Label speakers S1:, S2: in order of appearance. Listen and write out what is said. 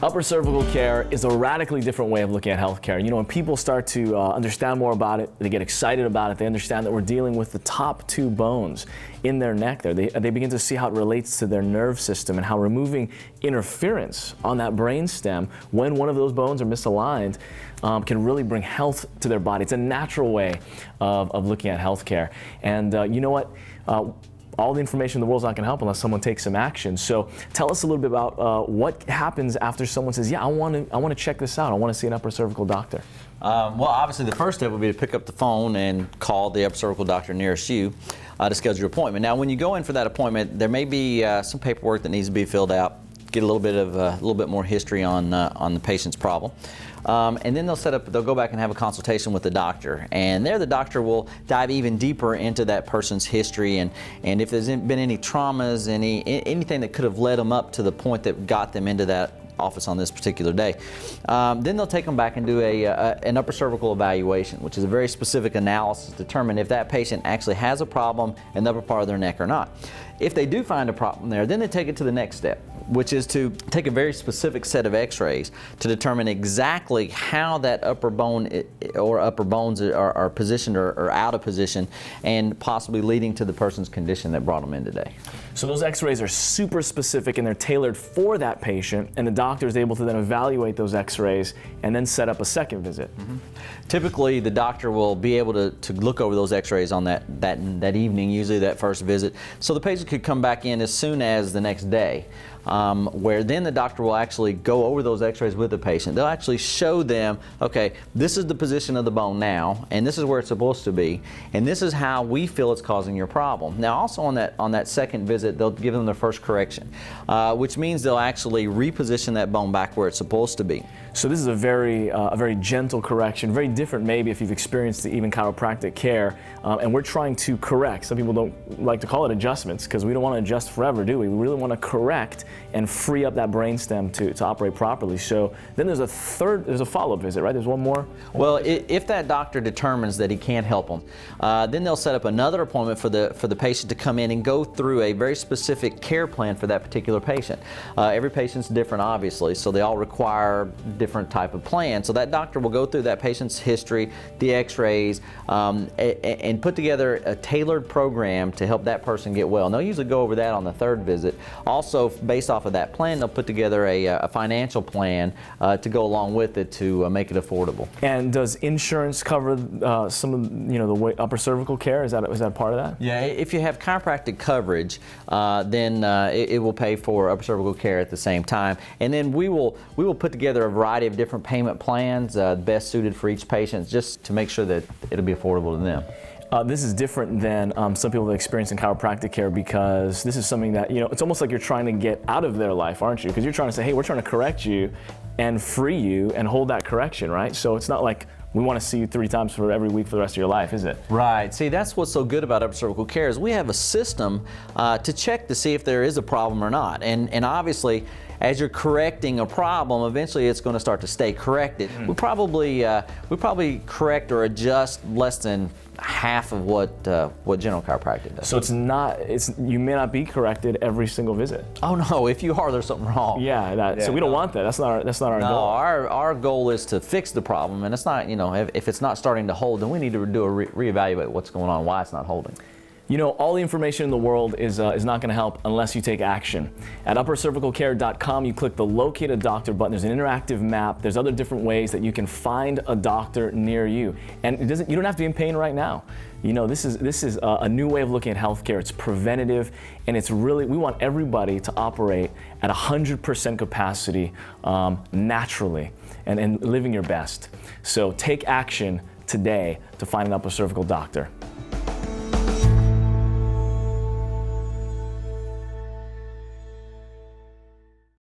S1: Upper cervical care is a radically different way of looking at healthcare. You know, when people start to understand more about it, they get excited about it, they understand that we're dealing with the top two bones in their neck there. They begin to see how it relates to their nerve system and how removing interference on that brain stem when one of those bones are misaligned can really bring health to their body. It's a natural way of looking at healthcare. And you know what? All the information in the world's not going to help unless someone takes some action. So tell us a little bit about what happens after someone says, yeah, I want to check this out. I want to see an upper cervical doctor.
S2: Well, obviously the first step would be to pick up the phone and call the upper cervical doctor nearest you to schedule your appointment. Now, when you go in for that appointment, there may be some paperwork that needs to be filled out, get a little bit more history on the patient's problem. And then they'll go back and have a consultation with the doctor. And there the doctor will dive even deeper into that person's history and if there's been any traumas, anything that could have led them up to the point that got them into that office on this particular day. Then they'll take them back and do an upper cervical evaluation, which is a very specific analysis to determine if that patient actually has a problem in the upper part of their neck or not. If they do find a problem there, then they take it to the next step, which is to take a very specific set of x-rays to determine exactly how that upper bone or upper bones are positioned or out of position, and possibly leading to the person's condition that brought them in today.
S1: So those x-rays are super specific and they're tailored for that patient, and the doctor is able to then evaluate those x-rays and then set up a second visit.
S2: Mm-hmm. Typically, the doctor will be able to look over those x-rays on that evening, usually that first visit. So the patient could come back in as soon as the next day. Where then the doctor will actually go over those x-rays with the patient. They'll actually show them, okay, this is the position of the bone now, and this is where it's supposed to be, and this is how we feel it's causing your problem. Now also on that second visit, they'll give them their first correction, which means they'll actually reposition that bone back where it's supposed to be.
S1: So this is a very gentle correction, very different maybe if you've experienced even chiropractic care, and we're trying to correct. Some people don't like to call it adjustments because we don't want to adjust forever, do we? We really want to correct and free up that brainstem to operate properly. So then there's a follow-up visit, right? There's one more?
S2: Well, if that doctor determines that he can't help them, then they'll set up another appointment for the patient to come in and go through a very specific care plan for that particular patient. Every patient's different, obviously, so they all require different type of plan. So that doctor will go through that patient's history, the x-rays, and put together a tailored program to help that person get well. And they'll usually go over that on the third visit. Also, based off of that plan, they'll put together a financial plan to go along with it to make it affordable.
S1: And does insurance cover some of the upper cervical care? Is that part of that?
S2: Yeah, if you have chiropractic coverage, then it will pay for upper cervical care at the same time. And then we will put together a variety of different payment plans, best suited for each patient, just to make sure that it'll be affordable to them.
S1: This is different than some people that experience in chiropractic care, because this is something that, it's almost like you're trying to get out of their life, aren't you? Because you're trying to say, hey, we're trying to correct you and free you and hold that correction, right? So it's not like we want to see you 3 times for every week for the rest of your life, is it?
S2: Right. See, that's what's so good about upper cervical care is we have a system to check to see if there is a problem or not. And obviously, as you're correcting a problem, eventually it's going to start to stay corrected. We probably correct or adjust less than half of what general chiropractic does.
S1: So you may not be corrected every single visit.
S2: Oh no, if you are, there's something wrong.
S1: Yeah, so we don't want that. That's not our goal.
S2: Our goal is to fix the problem, and it's not, if it's not starting to hold, then we need to do a reevaluate what's going on, why it's not holding.
S1: All the information in the world is not going to help unless you take action. At uppercervicalcare.com, you click the Locate a Doctor button. There's an interactive map. There's other different ways that you can find a doctor near you. And you don't have to be in pain right now. This is a new way of looking at healthcare. It's preventative, and we want everybody to operate at 100% capacity naturally and living your best. So take action today to find an upper cervical doctor.